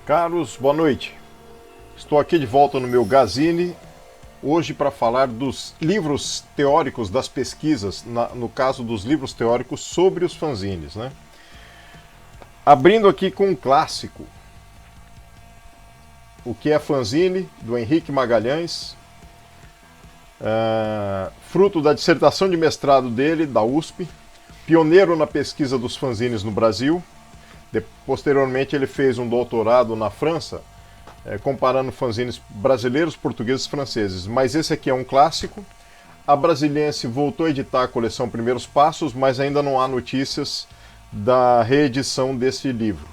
Caros, boa noite. Estou aqui de volta no meu Gazine, hoje para falar dos livros teóricos das pesquisas, no caso dos livros teóricos sobre os fanzines, né? Abrindo aqui com um clássico, O que é fanzine, do Henrique Magalhães, fruto da dissertação de mestrado dele, da USP, pioneiro na pesquisa dos fanzines no Brasil. Posteriormente ele fez um doutorado na França, comparando fanzines brasileiros, portugueses e franceses. Mas esse aqui é um clássico. A Brasiliense voltou a editar a coleção Primeiros Passos, mas ainda não há notícias da reedição desse livro.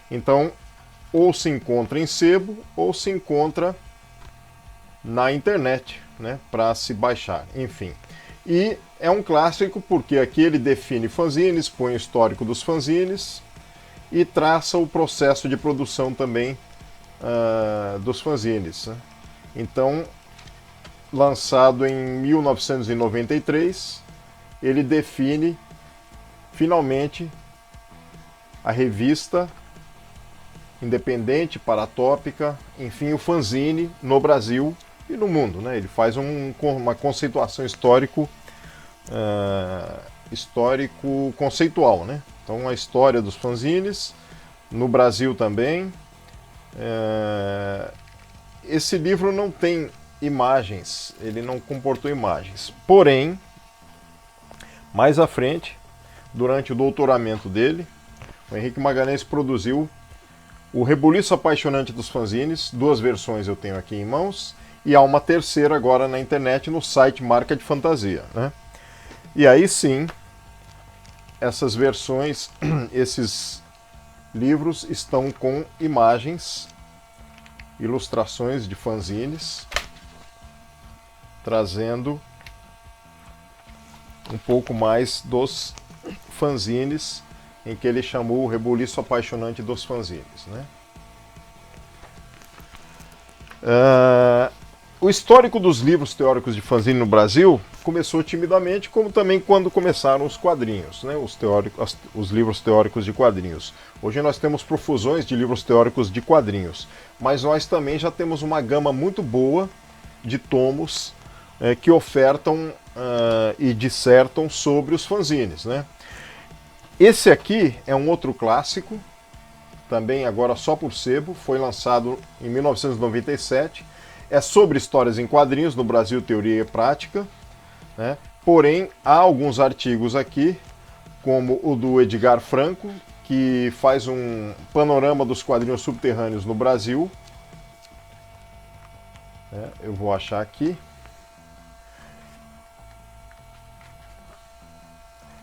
Então, ou se encontra em sebo, ou se encontra na internet, né, para se baixar, enfim. E é um clássico porque aqui ele define fanzines, põe o histórico dos fanzines e traça o processo de produção também dos fanzines, né? Então, lançado em 1993, ele define finalmente a revista independente, paratópica, enfim, o fanzine no Brasil e no mundo, né? Ele faz uma conceituação histórico conceitual, né? Então, a história dos fanzines no Brasil também. Esse livro não tem imagens, ele não comportou imagens. Porém, mais à frente, durante o doutoramento dele, o Henrique Magalhães produziu O Rebuliço Apaixonante dos Fanzines. Duas versões eu tenho aqui em mãos, e há uma terceira agora na internet no site Marca de Fantasia, né? E aí sim, essas versões, esses livros estão com imagens, ilustrações de fanzines, trazendo um pouco mais dos fanzines em que ele chamou o rebuliço apaixonante dos fanzines, né? O histórico dos livros teóricos de fanzine no Brasil começou timidamente, como também quando começaram os quadrinhos, né? Os livros teóricos de quadrinhos. Hoje nós temos profusões de livros teóricos de quadrinhos, mas nós também já temos uma gama muito boa de tomos que ofertam e dissertam sobre os fanzines, né? Esse aqui é um outro clássico, também agora só por sebo, foi lançado em 1997, é sobre histórias em quadrinhos no Brasil, teoria e prática, né? Porém, há alguns artigos aqui, como o do Edgar Franco, que faz um panorama dos quadrinhos subterrâneos no Brasil. Eu vou achar aqui.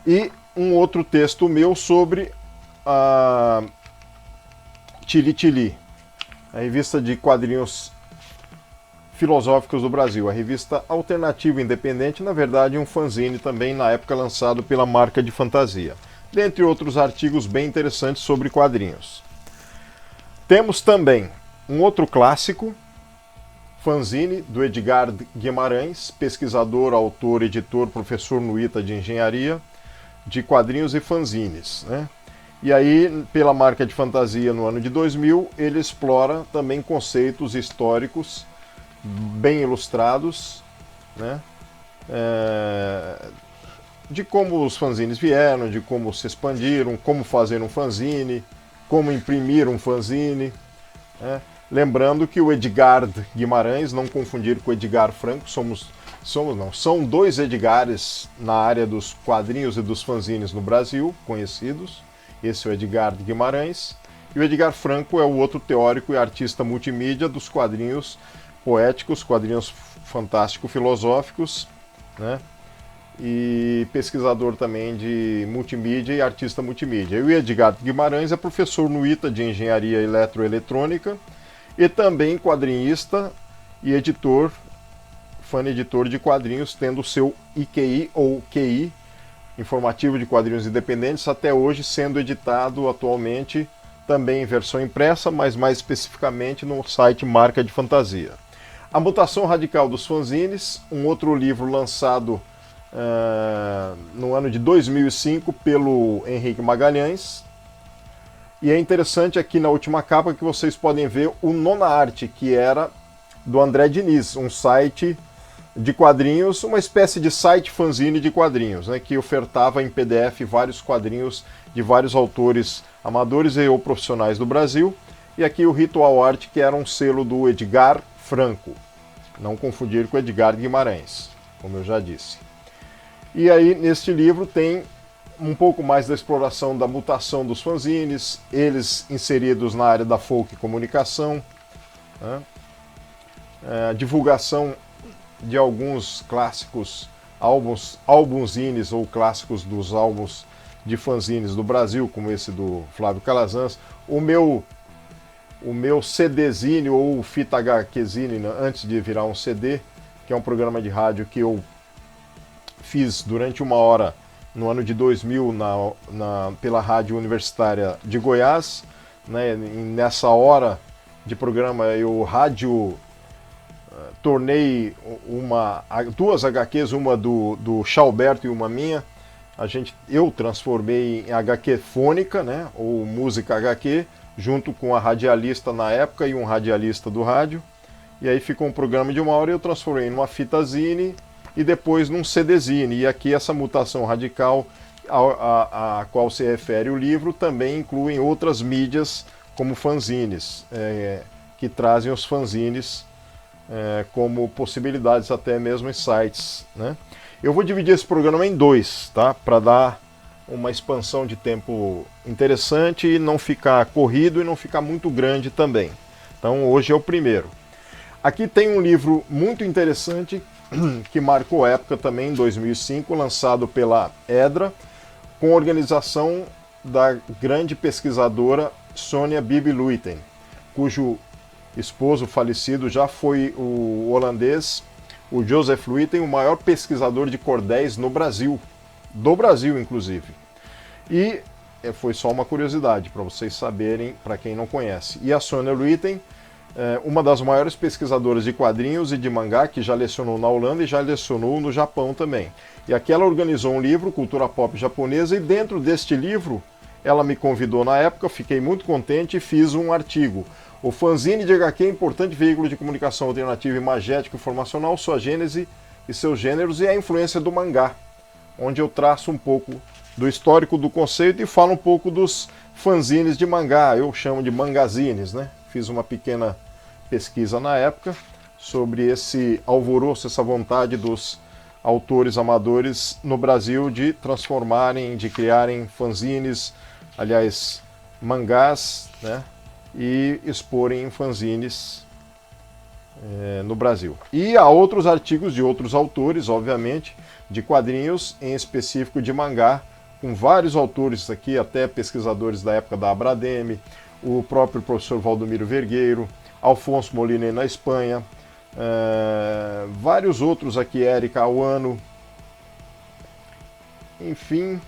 E um outro texto meu sobre a Tili Tili, a revista de quadrinhos filosóficos do Brasil, a revista alternativa independente, na verdade um fanzine também na época lançado pela Marca de Fantasia, dentre outros artigos bem interessantes sobre quadrinhos. Temos também um outro clássico, fanzine, do Edgar Guimarães, pesquisador, autor, editor, professor no ITA de Engenharia, de quadrinhos e fanzines, né? E aí, pela Marca de Fantasia, no ano de 2000, ele explora também conceitos históricos bem ilustrados, né? De como os fanzines vieram, de como se expandiram, como fazer um fanzine, como imprimir um fanzine, né? Lembrando que o Edgar Guimarães, não confundir com o Edgar Franco, são dois Edgares na área dos quadrinhos e dos fanzines no Brasil, conhecidos. Esse é o Edgar Guimarães. E o Edgar Franco é o outro teórico e artista multimídia dos quadrinhos poéticos, quadrinhos fantástico-filosóficos, né? E pesquisador também de multimídia e artista multimídia. E o Edgar Guimarães é professor no ITA de Engenharia Eletroeletrônica e também quadrinista e editor, fã-editor de quadrinhos, tendo seu IQI ou QI, Informativo de Quadrinhos Independentes, até hoje sendo editado atualmente também em versão impressa, mas mais especificamente no site Marca de Fantasia. A Mutação Radical dos Fanzines, um outro livro lançado no ano de 2005 pelo Henrique Magalhães, E é interessante aqui na última capa que vocês podem ver o Nona Arte, que era do André Diniz, um site de quadrinhos, uma espécie de site fanzine de quadrinhos, né, que ofertava em PDF vários quadrinhos de vários autores amadores e ou profissionais do Brasil. E aqui o Ritual Art, que era um selo do Edgar Franco. Não confundir com Edgar Guimarães, como eu já disse. E aí, neste livro, tem um pouco mais da exploração da mutação dos fanzines, eles inseridos na área da folk comunicação, né? A divulgação de alguns clássicos albumzines ou clássicos dos álbuns de fanzines do Brasil, como esse do Flávio Calazans. O meu CDzine ou fita HQzine, antes de virar um CD, que é um programa de rádio que eu fiz durante 1 hora no ano de 2000 pela Rádio Universitária de Goiás, né? Nessa hora de programa eu tornei duas HQs, uma do Chalberto e uma minha. Eu transformei em HQ fônica, né? Ou música HQ, junto com a radialista na época e um radialista do rádio. E aí ficou um programa de 1 hora e eu transformei numa fitazine e depois num CDzine. E aqui essa mutação radical a qual se refere o livro também inclui outras mídias como fanzines, que trazem os fanzines como possibilidades até mesmo em sites, né? Eu vou dividir esse programa em 2, tá? Para dar uma expansão de tempo interessante e não ficar corrido e não ficar muito grande também. Então hoje é o primeiro. Aqui tem um livro muito interessante que marcou época também, em 2005, lançado pela Edra, com a organização da grande pesquisadora Sônia Bibi Luyten, cujo esposo falecido já foi o holandês, o Joseph Luyten, o maior pesquisador de cordéis no Brasil, do Brasil inclusive. E foi só uma curiosidade para vocês saberem, para quem não conhece. E a Sônia Luyten, uma das maiores pesquisadoras de quadrinhos e de mangá, que já lecionou na Holanda e já lecionou no Japão também. E aqui ela organizou um livro, Cultura Pop Japonesa, e dentro deste livro ela me convidou na época, fiquei muito contente e fiz um artigo. O fanzine de HQ é importante veículo de comunicação alternativa e magética informacional, sua gênese e seus gêneros e a influência do mangá, onde eu traço um pouco do histórico do conceito e falo um pouco dos fanzines de mangá, eu chamo de mangazines, né? Fiz uma pequena pesquisa na época sobre esse alvoroço, essa vontade dos autores amadores no Brasil de transformarem, de criarem fanzines, aliás, mangás, né? E exporem em fanzines no Brasil. E há outros artigos de outros autores, obviamente, de quadrinhos, em específico de mangá, com vários autores aqui, até pesquisadores da época da Abrademe, o próprio professor Valdomiro Vergueiro, Alfonso Molina na Espanha, vários outros aqui, Érica Auano, enfim,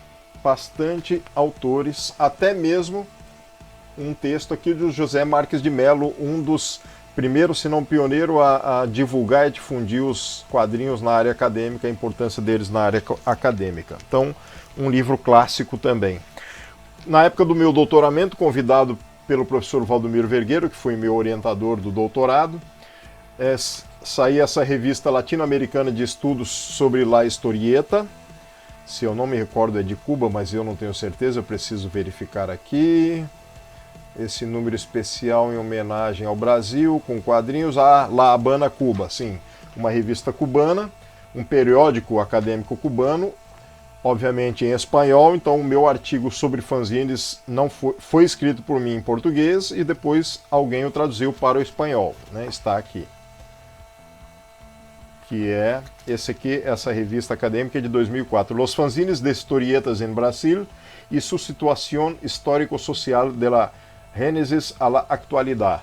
bastante autores, até mesmo um texto aqui do José Marques de Mello, um dos primeiros, se não pioneiro, a divulgar e difundir os quadrinhos na área acadêmica, a importância deles na área acadêmica. Então, um livro clássico também. Na época do meu doutoramento, convidado pelo professor Valdomiro Vergueiro, que foi meu orientador do doutorado, saía essa revista latino-americana de estudos sobre La Historieta. Se eu não me recordo é de Cuba, mas eu não tenho certeza, eu preciso verificar aqui. Esse número especial em homenagem ao Brasil, com quadrinhos, a La Habana, Cuba, sim, uma revista cubana, um periódico acadêmico cubano, obviamente em espanhol, então o meu artigo sobre fanzines não foi escrito por mim em português e depois alguém o traduziu para o espanhol, né? Está aqui. Que é esse aqui, essa revista acadêmica de 2004, Los fanzines de historietas en Brasil e su situación histórico-social de la Gênesis à la actualidade.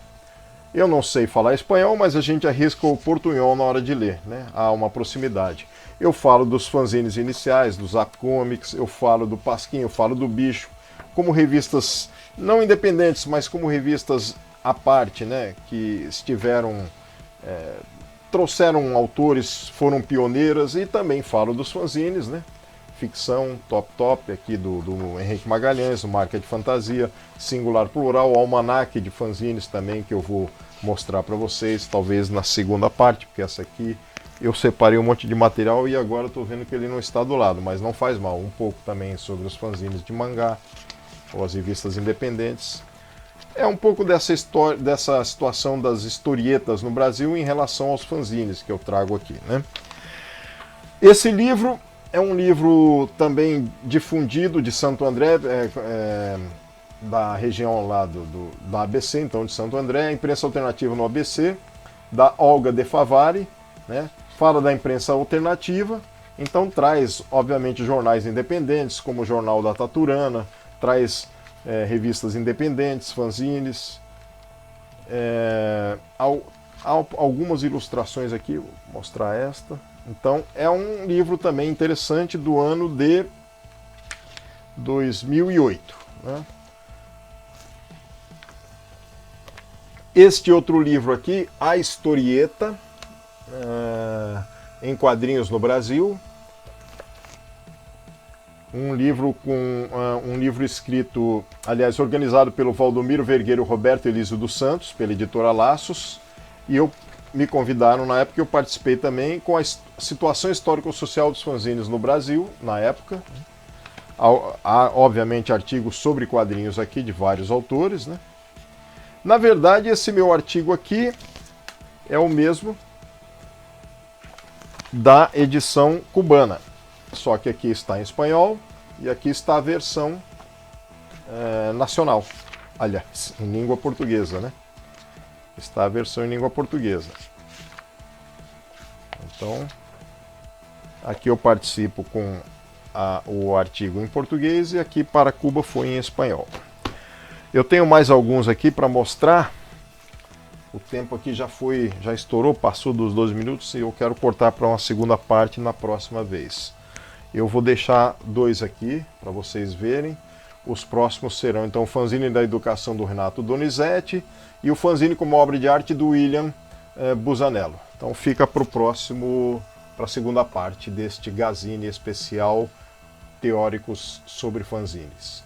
Eu não sei falar espanhol, mas a gente arrisca o portunhol na hora de ler, né? Há uma proximidade. Eu falo dos fanzines iniciais, dos Zap Comics, eu falo do Pasquim, eu falo do Bicho, como revistas não independentes, mas como revistas à parte, né? Que estiveram, trouxeram autores, foram pioneiras, e também falo dos fanzines, né? ficção, top, aqui do Henrique Magalhães, o Marca de Fantasia, Singular Plural, o Almanaque de fanzines também, que eu vou mostrar para vocês, talvez na segunda parte, porque essa aqui eu separei um monte de material e agora estou vendo que ele não está do lado, mas não faz mal, um pouco também sobre os fanzines de mangá, ou as revistas independentes. É um pouco dessa história, dessa situação das historietas no Brasil em relação aos fanzines que eu trago aqui, né? Esse livro é um livro também difundido de Santo André, da região lá da ABC, então de Santo André, a imprensa alternativa no ABC, da Olga De Favari, né? Fala da imprensa alternativa, então traz, obviamente, jornais independentes, como o Jornal da Taturana, traz revistas independentes, fanzines, algumas ilustrações aqui, vou mostrar esta. Então é um livro também interessante do ano de 2008. Né? Este outro livro aqui, A Historieta, em quadrinhos no Brasil, um livro escrito, aliás, organizado pelo Valdomiro Vergueiro Roberto Elísio dos Santos, pela editora Laços, e me convidaram na época, eu participei também com a situação histórico-social dos fanzines no Brasil, na época. Há, obviamente, artigos sobre quadrinhos aqui de vários autores, né? Na verdade, esse meu artigo aqui é o mesmo da edição cubana. Só que aqui está em espanhol e aqui está a versão nacional. Aliás, em língua portuguesa, né? Está a versão em língua portuguesa. Então, aqui eu participo com o artigo em português e aqui para Cuba foi em espanhol. Eu tenho mais alguns aqui para mostrar. O tempo aqui já estourou, passou dos 12 minutos e eu quero cortar para uma segunda parte na próxima vez. Eu vou deixar dois aqui para vocês verem. Os próximos serão então o fanzine da educação do Renato Donizete e o fanzine como obra de arte do William Busanello. Então fica para a segunda parte deste Gazine especial Teóricos sobre fanzines.